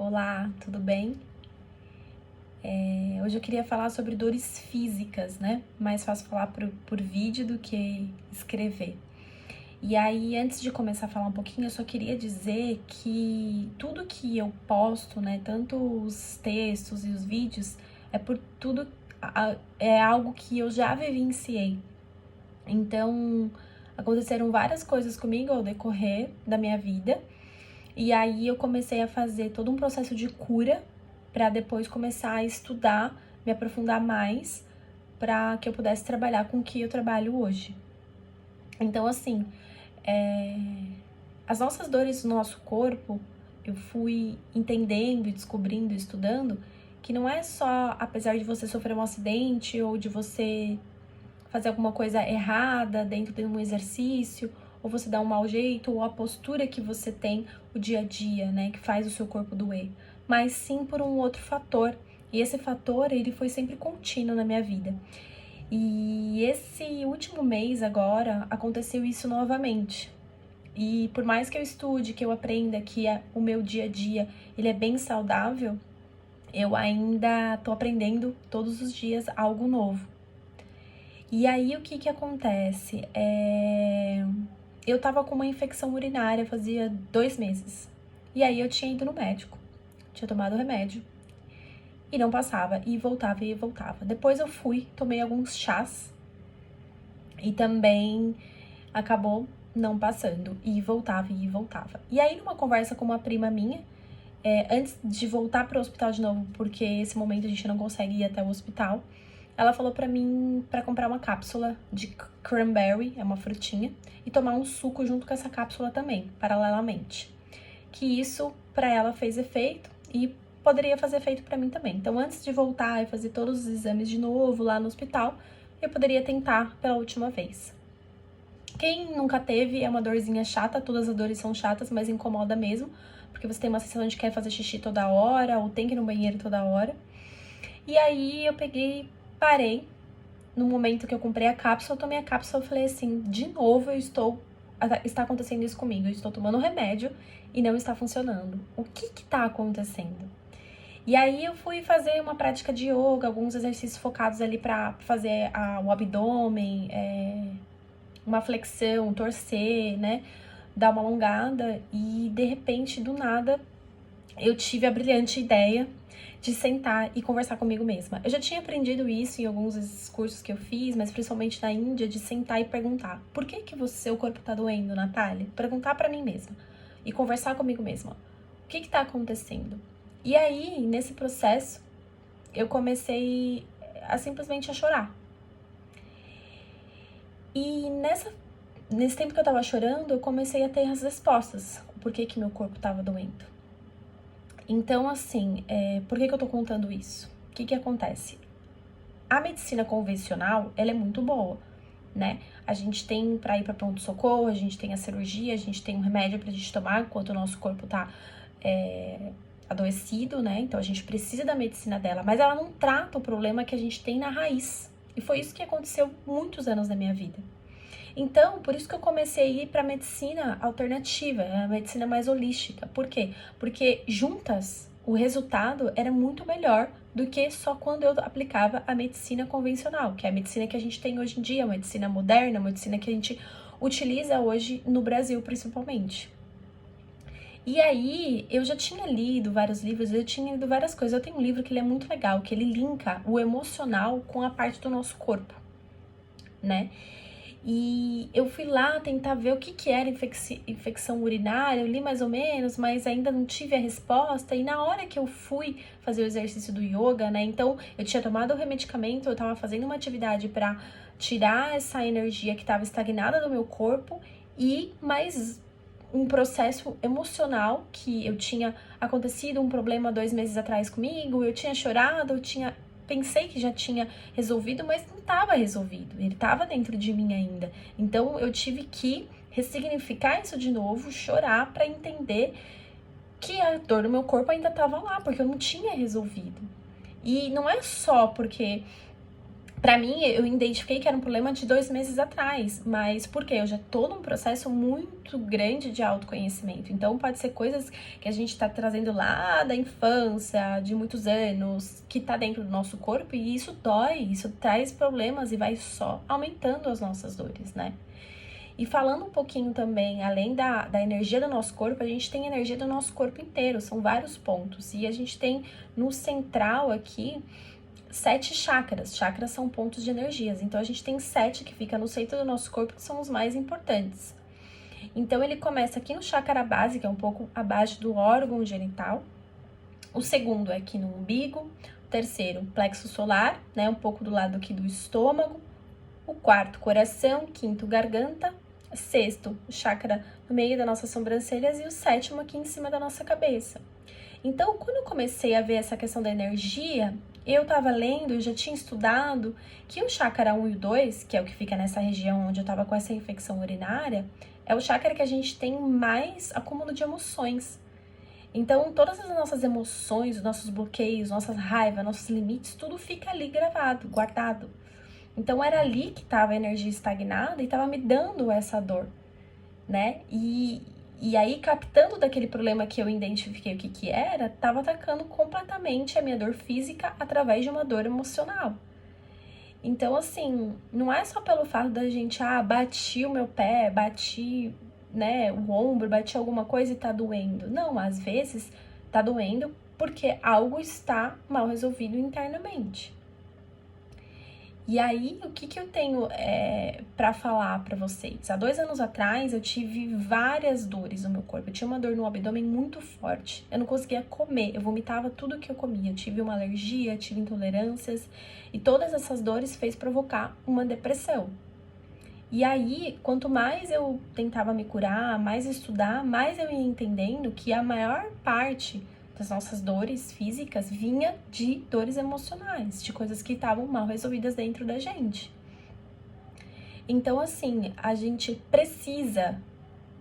Olá, tudo bem? Hoje eu queria falar sobre dores físicas, né? Mais fácil falar por vídeo do que escrever. E aí, antes de começar a falar um pouquinho, eu só queria dizer que tudo que eu posto, né? Tanto os textos e os vídeos, é por tudo, é algo que eu já vivenciei. Então, aconteceram várias coisas comigo ao decorrer da minha vida. E aí eu comecei a fazer todo um processo de cura para depois começar a estudar, me aprofundar mais, para que eu pudesse trabalhar com o que eu trabalho hoje. Então, assim, as nossas dores no nosso corpo, eu fui entendendo e descobrindo, estudando, que não é só, apesar de você sofrer um acidente ou de você fazer alguma coisa errada dentro de um exercício, ou você dá um mau jeito, ou a postura que você tem o dia a dia, né, que faz o seu corpo doer, mas sim por um outro fator. E esse fator, ele foi sempre contínuo na minha vida. E esse último mês agora, aconteceu isso novamente. E por mais que eu estude, que eu aprenda que o meu dia a dia, ele é bem saudável, eu ainda tô aprendendo todos os dias algo novo. E aí, o que acontece? Eu tava com uma infecção urinária fazia 2 meses. E aí, eu tinha ido no médico. Tinha tomado remédio. E não passava. E voltava e voltava. Depois eu fui, tomei alguns chás. E também acabou não passando. E voltava e voltava. E aí, numa conversa com uma prima minha, antes de voltar pro hospital de novo, porque esse momento a gente não consegue ir até o hospital, ela falou pra mim pra comprar uma cápsula de cranberry, é uma frutinha, e tomar um suco junto com essa cápsula também, paralelamente. Que isso pra ela fez efeito e poderia fazer efeito pra mim também. Então, antes de voltar e fazer todos os exames de novo lá no hospital, eu poderia tentar pela última vez. Quem nunca teve, é uma dorzinha chata, todas as dores são chatas, mas incomoda mesmo, porque você tem uma sensação de que quer fazer xixi toda hora, ou tem que ir no banheiro toda hora. E aí eu parei, no momento que eu comprei a cápsula, eu tomei a cápsula e falei assim, de novo está acontecendo isso comigo, eu estou tomando remédio e não está funcionando. O que está acontecendo? E aí eu fui fazer uma prática de yoga, alguns exercícios focados ali para fazer o abdômen, uma flexão, torcer, né? Dar uma alongada e de repente, do nada, eu tive a brilhante ideia de sentar e conversar comigo mesma. Eu já tinha aprendido isso em alguns cursos que eu fiz, mas principalmente na Índia, de sentar e perguntar: por que seu corpo tá doendo, Natália? Perguntar pra mim mesma e conversar comigo mesma. O que tá acontecendo? E aí, nesse processo, eu comecei a simplesmente a chorar. E nesse tempo que eu tava chorando, eu comecei a ter as respostas. Por que meu corpo tava doendo? Então, assim, por que eu tô contando isso? O que acontece? A medicina convencional, ela é muito boa, né? A gente tem pra ir pra pronto-socorro, a gente tem a cirurgia, a gente tem um remédio pra gente tomar enquanto o nosso corpo tá adoecido, né? Então, a gente precisa da medicina dela, mas ela não trata o problema que a gente tem na raiz. E foi isso que aconteceu muitos anos da minha vida. Então, por isso que eu comecei a ir para a medicina alternativa, a medicina mais holística. Por quê? Porque juntas o resultado era muito melhor do que só quando eu aplicava a medicina convencional, que é a medicina que a gente tem hoje em dia, a medicina moderna, a medicina que a gente utiliza hoje no Brasil, principalmente. E aí, eu já tinha lido vários livros, eu tinha lido várias coisas. Eu tenho um livro que ele é muito legal, que ele linka o emocional com a parte do nosso corpo, né? E eu fui lá tentar ver o que era infecção urinária, eu li mais ou menos, mas ainda não tive a resposta. E na hora que eu fui fazer o exercício do yoga, né? Então, eu tinha tomado o remedicamento, eu tava fazendo uma atividade para tirar essa energia que estava estagnada do meu corpo e mais um processo emocional que eu tinha acontecido um problema 2 meses atrás comigo, eu tinha chorado, pensei que já tinha resolvido, mas não estava resolvido. Ele estava dentro de mim ainda. Então, eu tive que ressignificar isso de novo, chorar para entender que a dor do meu corpo ainda estava lá, porque eu não tinha resolvido. E não é só porque Pra mim, eu identifiquei que era um problema de 2 meses atrás, mas por quê? Eu já tô num processo muito grande de autoconhecimento, então pode ser coisas que a gente tá trazendo lá da infância, de muitos anos, que tá dentro do nosso corpo, e isso dói, isso traz problemas e vai só aumentando as nossas dores, né? E falando um pouquinho também, além da energia do nosso corpo, a gente tem a energia do nosso corpo inteiro, são vários pontos, e a gente tem no central aqui 7 chakras. Chakras são pontos de energias. Então, a gente tem 7 que fica no centro do nosso corpo, que são os mais importantes. Então, ele começa aqui no chakra base, que é um pouco abaixo do órgão genital. O segundo é aqui no umbigo. O terceiro, plexo solar, né? Um pouco do lado aqui do estômago. O quarto, coração. Quinto, garganta. Sexto, o chakra no meio das nossas sobrancelhas. E o sétimo aqui em cima da nossa cabeça. Então, quando eu comecei a ver essa questão da energia, eu tava lendo, eu já tinha estudado que o chakra 1 e o 2, que é o que fica nessa região onde eu tava com essa infecção urinária, é o chakra que a gente tem mais acúmulo de emoções. Então, todas as nossas emoções, os nossos bloqueios, nossas raivas, nossos limites, tudo fica ali gravado, guardado. Então, era ali que tava a energia estagnada e tava me dando essa dor, né? E aí, captando daquele problema que eu identifiquei o que era, tava atacando completamente a minha dor física através de uma dor emocional. Então, assim, não é só pelo fato da gente, bati o meu pé, bati, né, o ombro, bati alguma coisa e tá doendo. Não, às vezes tá doendo porque algo está mal resolvido internamente. E aí, o que eu tenho pra falar pra vocês? Há 2 anos atrás, eu tive várias dores no meu corpo. Eu tinha uma dor no abdômen muito forte. Eu não conseguia comer, eu vomitava tudo que eu comia. Eu tive uma alergia, tive intolerâncias. E todas essas dores fez provocar uma depressão. E aí, quanto mais eu tentava me curar, mais estudar, mais eu ia entendendo que a maior parte das nossas dores físicas vinha de dores emocionais, de coisas que estavam mal resolvidas dentro da gente. Então, assim, a gente precisa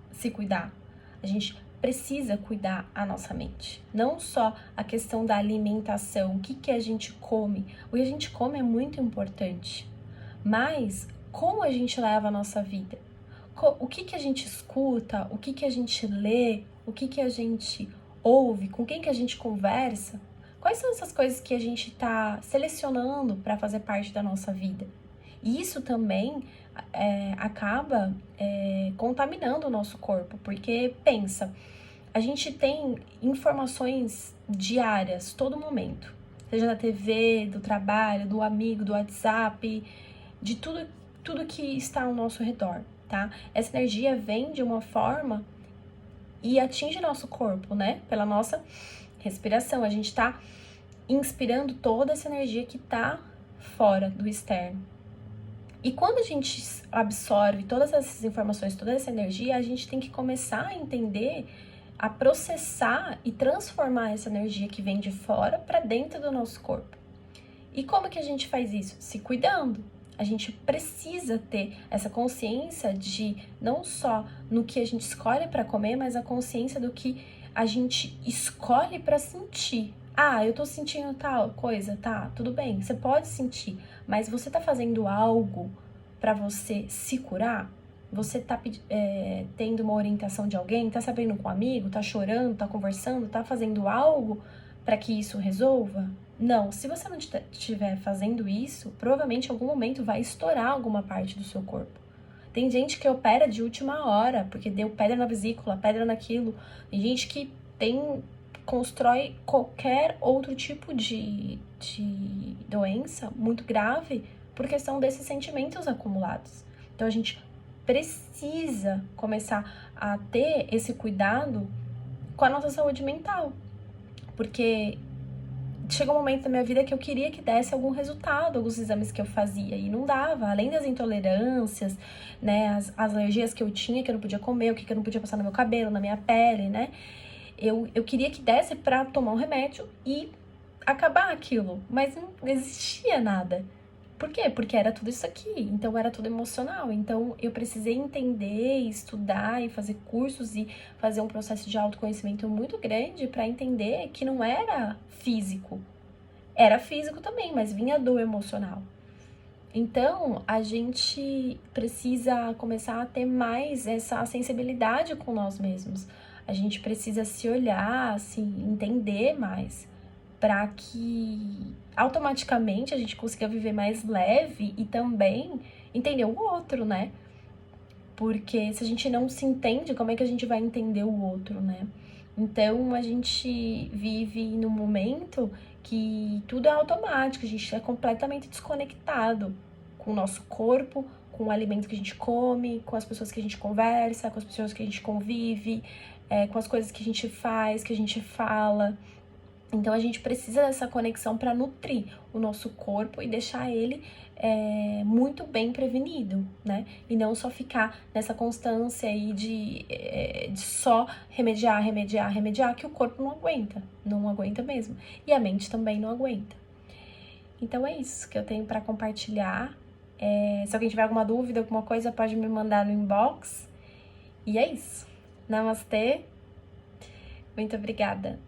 se cuidar, a gente precisa cuidar a nossa mente. Não só a questão da alimentação, o que a gente come. O que a gente come é muito importante, mas como a gente leva a nossa vida? O que a gente escuta, o que a gente lê, o que a gente ouve, com quem que a gente conversa? Quais são essas coisas que a gente está selecionando para fazer parte da nossa vida? E isso também acaba contaminando o nosso corpo, porque pensa, a gente tem informações diárias, todo momento, seja da TV, do trabalho, do amigo, do WhatsApp, de tudo que está ao nosso redor, tá? Essa energia vem de uma forma e atinge nosso corpo, né? Pela nossa respiração. A gente tá inspirando toda essa energia que tá fora do externo. E quando a gente absorve todas essas informações, toda essa energia, a gente tem que começar a entender, a processar e transformar essa energia que vem de fora para dentro do nosso corpo. E como que a gente faz isso? Se cuidando. A gente precisa ter essa consciência de não só no que a gente escolhe para comer, mas a consciência do que a gente escolhe para sentir. Eu tô sentindo tal coisa, tá? Tudo bem, você pode sentir, mas você tá fazendo algo para você se curar? Você tá tendo uma orientação de alguém? Tá sabendo com um amigo? Tá chorando? Tá conversando? Tá fazendo algo para que isso resolva? Não, se você não estiver fazendo isso, provavelmente em algum momento vai estourar alguma parte do seu corpo. Tem gente que opera de última hora, porque deu pedra na vesícula, pedra naquilo. Tem gente que constrói qualquer outro tipo de doença muito grave por questão desses sentimentos acumulados. Então a gente precisa começar a ter esse cuidado com a nossa saúde mental, porque chegou um momento da minha vida que eu queria que desse algum resultado, alguns exames que eu fazia, e não dava. Além das intolerâncias, né, as alergias que eu tinha, que eu não podia comer, o que eu não podia passar no meu cabelo, na minha pele, né, eu queria que desse pra tomar um remédio e acabar aquilo, mas não existia nada. Por quê? Porque era tudo isso aqui, então era tudo emocional. Então eu precisei entender, estudar e fazer cursos e fazer um processo de autoconhecimento muito grande para entender que não era físico. Era físico também, mas vinha do emocional. Então, a gente precisa começar a ter mais essa sensibilidade com nós mesmos. A gente precisa se olhar, se entender mais, para que automaticamente a gente consiga viver mais leve e também entender o outro, né? Porque se a gente não se entende, como é que a gente vai entender o outro, né? Então, a gente vive num momento que tudo é automático, a gente é completamente desconectado com o nosso corpo, com o alimento que a gente come, com as pessoas que a gente conversa, com as pessoas que a gente convive, com as coisas que a gente faz, que a gente fala. Então, a gente precisa dessa conexão para nutrir o nosso corpo e deixar ele muito bem prevenido, né? E não só ficar nessa constância aí de só remediar, que o corpo não aguenta mesmo. E a mente também não aguenta. Então, é isso que eu tenho para compartilhar. Se alguém tiver alguma dúvida, alguma coisa, pode me mandar no inbox. E é isso. Namastê. Muito obrigada.